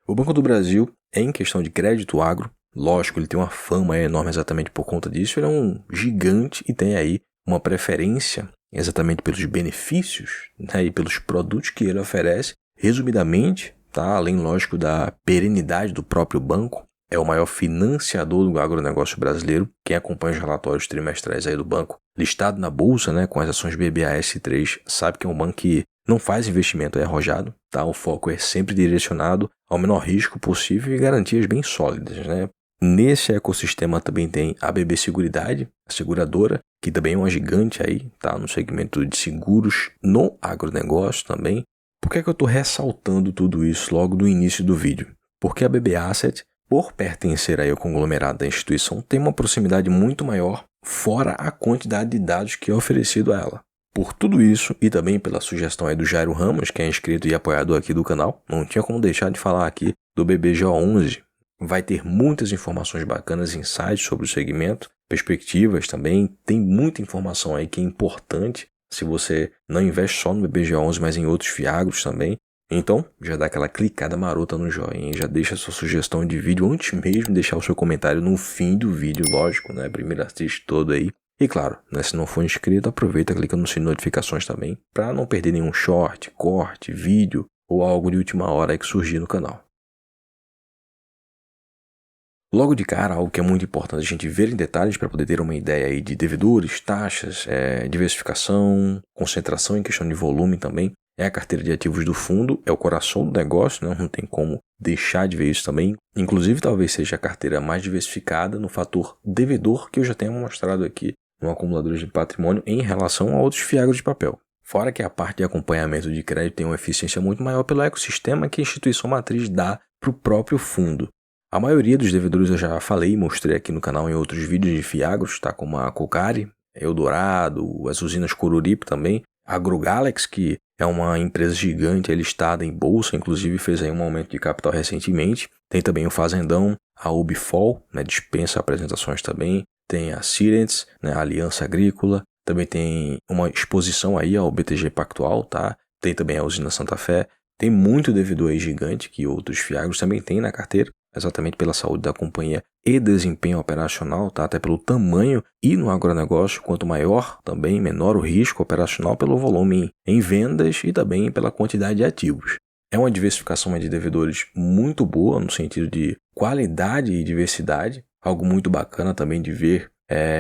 O Banco do Brasil, em questão de crédito agro, lógico, ele tem uma fama enorme exatamente por conta disso, ele é um gigante e tem aí uma preferência exatamente pelos benefícios, né, e pelos produtos que ele oferece. Resumidamente, tá, além, lógico, da perenidade do próprio banco, é o maior financiador do agronegócio brasileiro. Quem acompanha os relatórios trimestrais aí do banco, listado na bolsa, né, com as ações BBAS3, sabe que é um banco que não faz investimento arrojado, tá? O foco é sempre direcionado ao menor risco possível e garantias bem sólidas, né? Nesse ecossistema também tem a BB Seguridade, a seguradora, que também é uma gigante aí, tá? No segmento de seguros no agronegócio também. Por que é que eu estou ressaltando tudo isso logo no início do vídeo? Porque a BB Asset, por pertencer aí ao conglomerado da instituição, tem uma proximidade muito maior, fora a quantidade de dados que é oferecido a ela. Por tudo isso, e também pela sugestão aí do Jairo Ramos, que é inscrito e apoiador aqui do canal, não tinha como deixar de falar aqui do BBGO11. Vai ter muitas informações bacanas, insights sobre o segmento, perspectivas também, tem muita informação aí que é importante se você não investe só no BBGO11, mas em outros fiagros também. Então, já dá aquela clicada marota no joinha, já deixa a sua sugestão de vídeo antes mesmo de deixar o seu comentário no fim do vídeo, lógico, né? Primeiro assiste todo aí. E claro, né, se não for inscrito, aproveita, clica no sininho de notificações também, para não perder nenhum short, corte, vídeo ou algo de última hora aí que surgir no canal. Logo de cara, algo que é muito importante a gente ver em detalhes para poder ter uma ideia aí de devedores, taxas, diversificação, concentração em questão de volume também, é a carteira de ativos do fundo, é o coração do negócio, né? Não tem como deixar de ver isso também. Inclusive, talvez seja a carteira mais diversificada no fator devedor que eu já tenho mostrado aqui no acumulador de patrimônio em relação a outros fiagros de papel. Fora que a parte de acompanhamento de crédito tem uma eficiência muito maior pelo ecossistema que a instituição matriz dá para o próprio fundo. A maioria dos devedores eu já falei e mostrei aqui no canal em outros vídeos de fiagros, tá? Como a Cocari, Eldorado, as usinas Coruripe também, a AgroGalaxy, que é uma empresa gigante listada em bolsa, inclusive fez aí um aumento de capital recentemente. Tem também o Fazendão, a Ubifol, né, dispensa apresentações também. Tem a Sirentes, né, a Aliança Agrícola. Também tem uma exposição aí ao BTG Pactual, tá? Tem também a usina Santa Fé. Tem muito devedor aí gigante que outros fiagros também têm na carteira, exatamente pela saúde da companhia e desempenho operacional, tá? Até pelo tamanho e no agronegócio, quanto maior também, menor o risco operacional pelo volume em vendas e também pela quantidade de ativos. É uma diversificação de devedores muito boa no sentido de qualidade e diversidade, algo muito bacana também de ver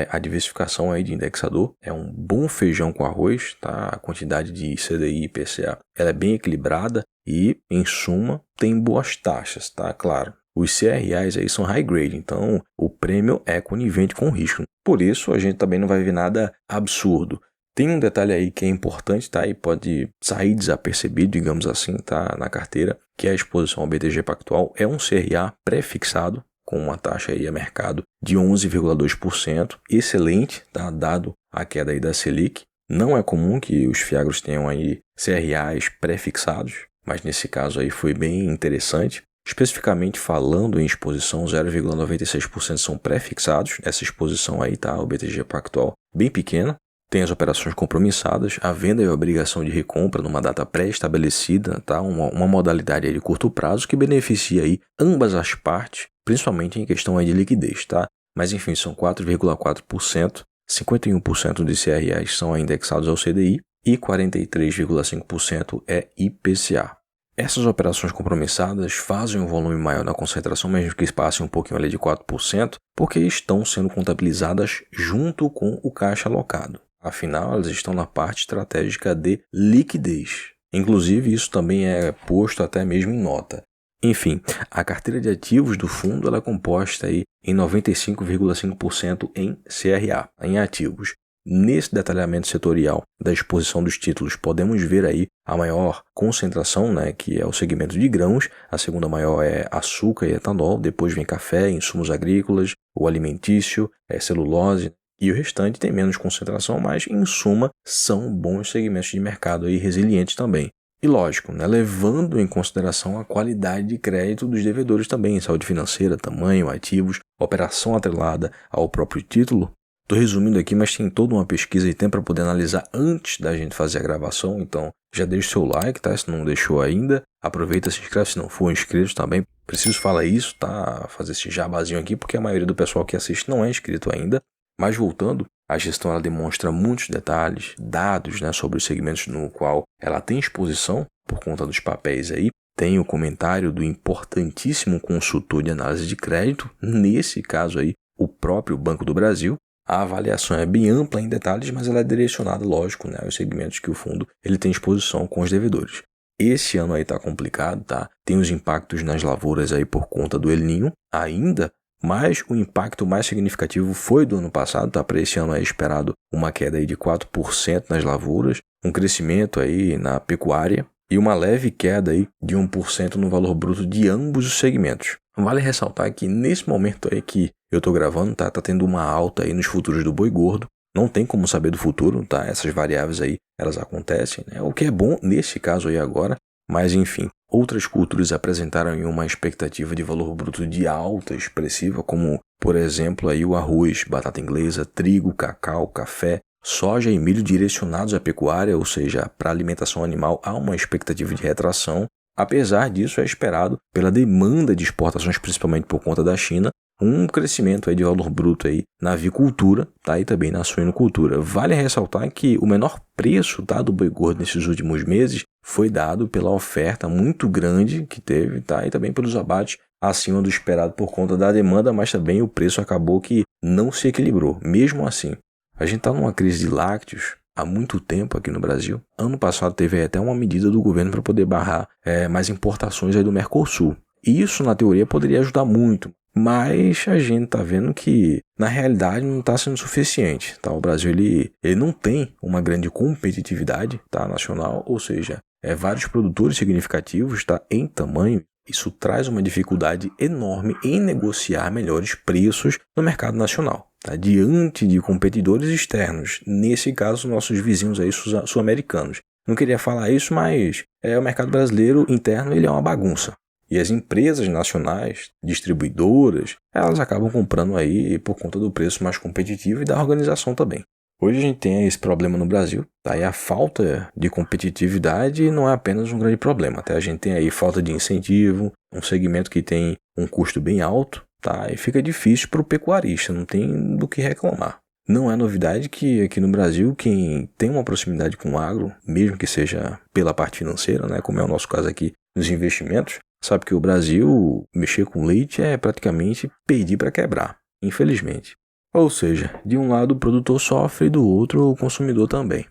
a diversificação aí de indexador. É um bom feijão com arroz, tá? A quantidade de CDI e IPCA ela é bem equilibrada e, em suma, tem boas taxas, tá? Claro. Os CRAs aí são high grade, então o prêmio é conivente com o risco. Por isso, a gente também não vai ver nada absurdo. Tem um detalhe aí que é importante, tá? E pode sair desapercebido, digamos assim, tá? Na carteira, que é a exposição ao BTG Pactual. É um CRA pré-fixado, com uma taxa aí a mercado de 11,2%. Excelente, tá? Dado a queda aí da Selic. Não é comum que os fiagros tenham aí CRAs pré-fixados, mas nesse caso aí foi bem interessante. Especificamente falando em exposição, 0,96% são pré-fixados. Essa exposição aí, tá? O BTG Pactual bem pequena. Tem as operações compromissadas, a venda e a obrigação de recompra numa data pré-estabelecida, tá? Uma modalidade aí de curto prazo que beneficia aí ambas as partes, principalmente em questão aí de liquidez, tá? Mas enfim, são 4,4%, 51% de CRAs são indexados ao CDI e 43,5% é IPCA. Essas operações compromissadas fazem um volume maior na concentração, mesmo que passe um pouquinho ali de 4%, porque estão sendo contabilizadas junto com o caixa alocado. Afinal, elas estão na parte estratégica de liquidez. Inclusive, isso também é posto até mesmo em nota. Enfim, a carteira de ativos do fundo ela é composta aí em 95,5% em CRA, em ativos. Nesse detalhamento setorial da exposição dos títulos, podemos ver aí a maior concentração, né, que é o segmento de grãos, a segunda maior é açúcar e etanol, depois vem café, insumos agrícolas, o alimentício, celulose, e o restante tem menos concentração, mas em suma são bons segmentos de mercado aí resilientes também. E lógico, né, levando em consideração a qualidade de crédito dos devedores também, saúde financeira, tamanho, ativos, operação atrelada ao próprio título, Estou resumindo aqui, mas tem toda uma pesquisa e tempo para poder analisar antes da gente fazer a gravação. Então, já deixa o seu like, tá? Se não deixou ainda. Aproveita, se inscreve se não for inscrito também. Preciso falar isso, tá? Fazer esse jabazinho aqui, porque a maioria do pessoal que assiste não é inscrito ainda. Mas voltando, a gestão ela demonstra muitos detalhes, dados, né, sobre os segmentos no qual ela tem exposição por conta dos papéis aí. Tem o comentário do importantíssimo consultor de análise de crédito, nesse caso aí, o próprio Banco do Brasil. A avaliação é bem ampla em detalhes, mas ela é direcionada, lógico, né, aos segmentos que o fundo ele tem exposição com os devedores. Esse ano aí está complicado, tá? Tem os impactos nas lavouras aí por conta do El Niño ainda, mas o impacto mais significativo foi do ano passado, tá? Para esse ano é esperado uma queda aí de 4% nas lavouras, um crescimento aí na pecuária e uma leve queda aí de 1% no valor bruto de ambos os segmentos. Vale ressaltar que nesse momento aí que eu estou gravando, tá tendo uma alta aí nos futuros do boi gordo. Não tem como saber do futuro, tá? Essas variáveis aí, elas acontecem, né? O que é bom nesse caso aí agora, mas enfim. Outras culturas apresentaram aí uma expectativa de valor bruto de alta expressiva, como, por exemplo, aí o arroz, batata inglesa, trigo, cacau, café, soja e milho direcionados à pecuária, ou seja, para alimentação animal, há uma expectativa de retração. Apesar disso, é esperado pela demanda de exportações, principalmente por conta da China, um crescimento aí de valor bruto aí na avicultura, tá? E também na suinocultura. Vale ressaltar que o menor preço, tá, do boi gordo nesses últimos meses foi dado pela oferta muito grande que teve, tá? E também pelos abates acima do esperado por conta da demanda, mas também o preço acabou que não se equilibrou. Mesmo assim, a gente está numa crise de lácteos há muito tempo aqui no Brasil. Ano passado teve até uma medida do governo para poder barrar mais importações aí do Mercosul. Isso, na teoria, poderia ajudar muito. Mas a gente está vendo que, na realidade, não está sendo suficiente. Tá? O Brasil ele não tem uma grande competitividade, tá, nacional, ou seja, vários produtores significativos, tá, em tamanho. Isso traz uma dificuldade enorme em negociar melhores preços no mercado nacional, tá, diante de competidores externos, nesse caso, nossos vizinhos aí sul-americanos. Não queria falar isso, mas o mercado brasileiro interno ele é uma bagunça. E as empresas nacionais, distribuidoras, elas acabam comprando aí por conta do preço mais competitivo e da organização também. Hoje a gente tem esse problema no Brasil, tá? E a falta de competitividade não é apenas um grande problema, até a gente tem aí falta de incentivo, um segmento que tem um custo bem alto, tá? E fica difícil para o pecuarista, não tem do que reclamar. Não é novidade que aqui no Brasil, quem tem uma proximidade com o agro, mesmo que seja pela parte financeira, né, como é o nosso caso aqui nos investimentos, sabe que o Brasil, mexer com leite é praticamente pedir para quebrar, infelizmente. Ou seja, de um lado o produtor sofre e do outro o consumidor também.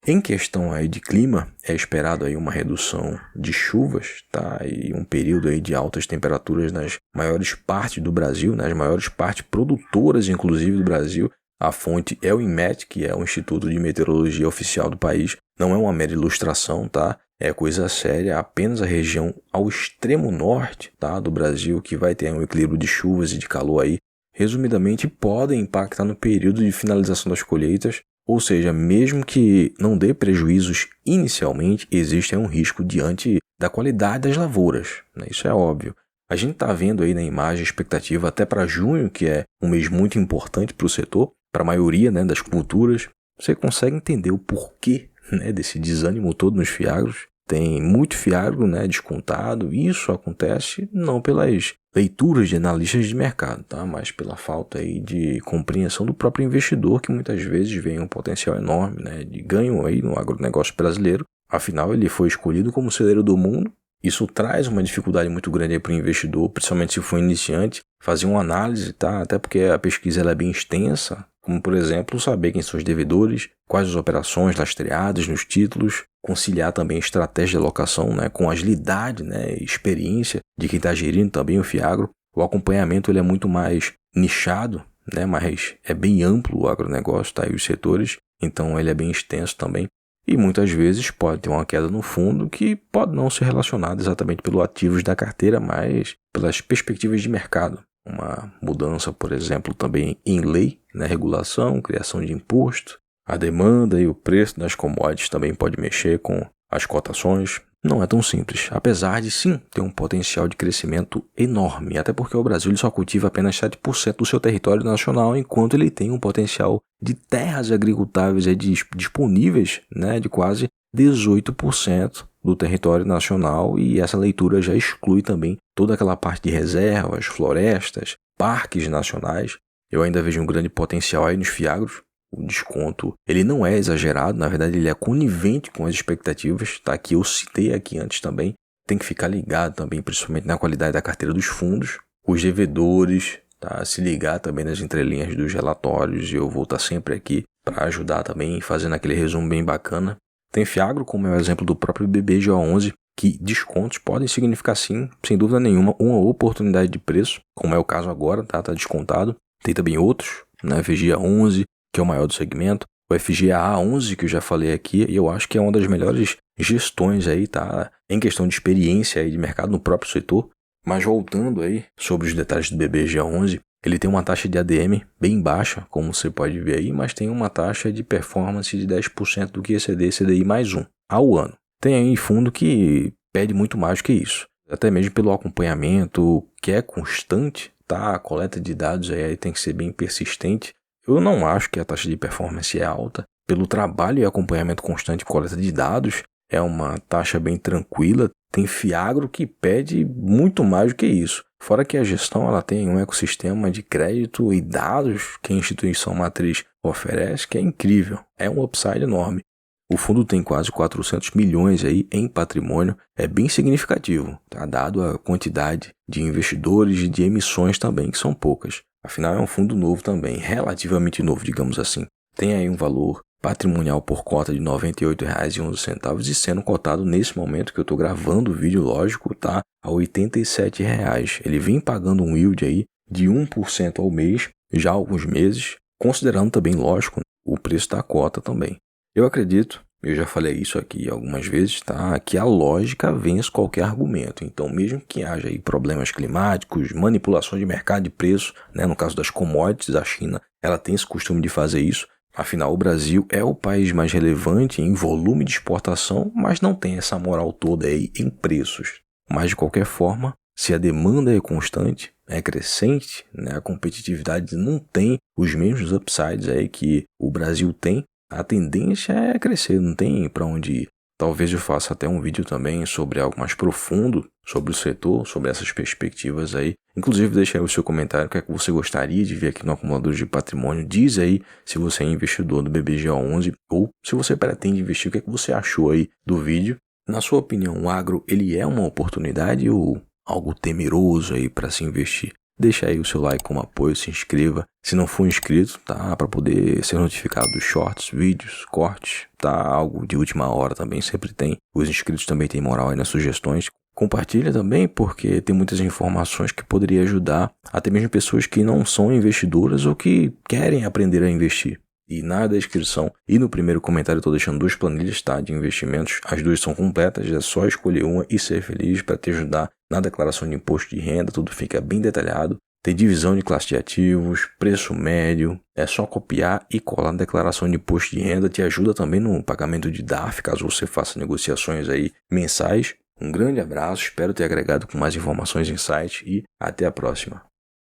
Em questão aí de clima, é esperado aí uma redução de chuvas, tá? E um período aí de altas temperaturas nas maiores partes do Brasil, nas maiores partes produtoras, inclusive, do Brasil. A fonte é o INMET, que é o Instituto de Meteorologia Oficial do país. Não é uma mera ilustração, tá? É coisa séria. Apenas a região ao extremo norte, tá, do Brasil, que vai ter um equilíbrio de chuvas e de calor aí, resumidamente, podem impactar no período de finalização das colheitas. Ou seja, mesmo que não dê prejuízos inicialmente, existe um risco diante da qualidade das lavouras, né? Isso é óbvio. A gente está vendo aí na imagem a expectativa até para junho, que é um mês muito importante para o setor, para a maioria, né, das culturas. Você consegue entender o porquê, né, desse desânimo todo nos fiagros. Tem muito fiagro, né, descontado. Isso acontece não pelas leituras de analistas de mercado, tá? Mas pela falta aí de compreensão do próprio investidor, que muitas vezes vê um potencial enorme, né, de ganho aí no agronegócio brasileiro. Afinal, ele foi escolhido como celeiro do mundo. Isso traz uma dificuldade muito grande para o investidor, principalmente se for iniciante, fazer uma análise, tá? Até porque a pesquisa ela é bem extensa, como por exemplo, saber quem são os devedores, quais as operações lastreadas nos títulos, conciliar também a estratégia de alocação, né, com agilidade, né, e experiência de quem está gerindo também o fiagro. O acompanhamento ele é muito mais nichado, né, mas é bem amplo o agronegócio, tá? E os setores, então ele é bem extenso também. E muitas vezes pode ter uma queda no fundo que pode não ser relacionada exatamente pelos ativos da carteira, mas pelas perspectivas de mercado. Uma mudança, por exemplo, também em lei, né, regulação, criação de imposto. A demanda e o preço das commodities também pode mexer com as cotações. não é tão simples, apesar de sim ter um potencial de crescimento enorme, até porque o Brasil ele só cultiva apenas 7% do seu território nacional, enquanto ele tem um potencial de terras agricultáveis disponíveis, né, de quase 18% do território nacional, e essa leitura já exclui também toda aquela parte de reservas, florestas, parques nacionais. Eu ainda vejo um grande potencial aí nos fiagros. O desconto, ele não é exagerado, na verdade ele é conivente com as expectativas, tá? Que eu citei aqui antes também. Tem que ficar ligado também, principalmente na qualidade da carteira dos fundos, os devedores, tá? Se ligar também nas entrelinhas dos relatórios, e eu vou estar sempre aqui para ajudar também, fazendo aquele resumo bem bacana. Tem fiagro, como é o exemplo do próprio BBGO11, que descontos podem significar sim, sem dúvida nenhuma, uma oportunidade de preço, como é o caso agora, tá? Tá descontado. Tem também outros, né? VGA11, que é o maior do segmento, o FGA11, que eu já falei aqui, e eu acho que é uma das melhores gestões aí, tá? Em questão de experiência aí de mercado no próprio setor. Mas voltando aí sobre os detalhes do BBGA11, ele tem uma taxa de ADM bem baixa, como você pode ver aí, mas tem uma taxa de performance de 10% do que exceder CDI mais 1 ao ano. Tem aí fundo que pede muito mais que isso, até mesmo pelo acompanhamento, que é constante, tá? A coleta de dados aí tem que ser bem persistente. Eu não acho que a taxa de performance é alta. Pelo trabalho e acompanhamento constante e coleta de dados, é uma taxa bem tranquila. Tem fiagro que pede muito mais do que isso. Fora que a gestão ela tem um ecossistema de crédito e dados que a instituição matriz oferece, que é incrível. É um upside enorme. O fundo tem quase 400 milhões aí em patrimônio, é bem significativo, tá? Dado a quantidade de investidores e de emissões também, que são poucas. Afinal, é um fundo novo também, relativamente novo, digamos assim. Tem aí um valor patrimonial por cota de R$ 98,11 e sendo cotado nesse momento que eu estou gravando o vídeo, lógico, tá? A R$ 87,00. Ele vem pagando um yield aí de 1% ao mês, já há alguns meses, considerando também, lógico, o preço da cota também. Eu acredito, eu já falei isso aqui algumas vezes, tá? Que a lógica vence qualquer argumento. Então, mesmo que haja aí problemas climáticos, manipulação de mercado de preço, né? No caso das commodities, a China ela tem esse costume de fazer isso. Afinal, o Brasil é o país mais relevante em volume de exportação, mas não tem essa moral toda aí em preços. Mas, de qualquer forma, se a demanda é constante, é crescente, né? A competitividade não tem os mesmos upsides aí que o Brasil tem, a tendência é crescer, não tem para onde ir. Talvez eu faça até um vídeo também sobre algo mais profundo, sobre o setor, sobre essas perspectivas aí. Inclusive, deixa aí o seu comentário, o que é que você gostaria de ver aqui no Acumulador de Patrimônio. Diz aí se você é investidor do BBGA11 ou se você pretende investir, o que é que você achou aí do vídeo. Na sua opinião, o agro ele é uma oportunidade ou algo temeroso aí para se investir? Deixa aí o seu like como apoio, se inscreva. Se não for inscrito, tá? Para poder ser notificado dos shorts, vídeos, cortes, tá? Algo de última hora também sempre tem. Os inscritos também têm moral aí nas sugestões. Compartilha também, porque tem muitas informações que poderia ajudar até mesmo pessoas que não são investidoras ou que querem aprender a investir. E na descrição e no primeiro comentário eu estou deixando 2 planilhas, tá, de investimentos. As 2 são completas, é só escolher uma e ser feliz para te ajudar na declaração de imposto de renda. Tudo fica bem detalhado. Tem divisão de classe de ativos, preço médio. É só copiar e colar na declaração de imposto de renda. Te ajuda também no pagamento de DARF, caso você faça negociações aí mensais. Um grande abraço, espero ter agregado com mais informações em site e até a próxima.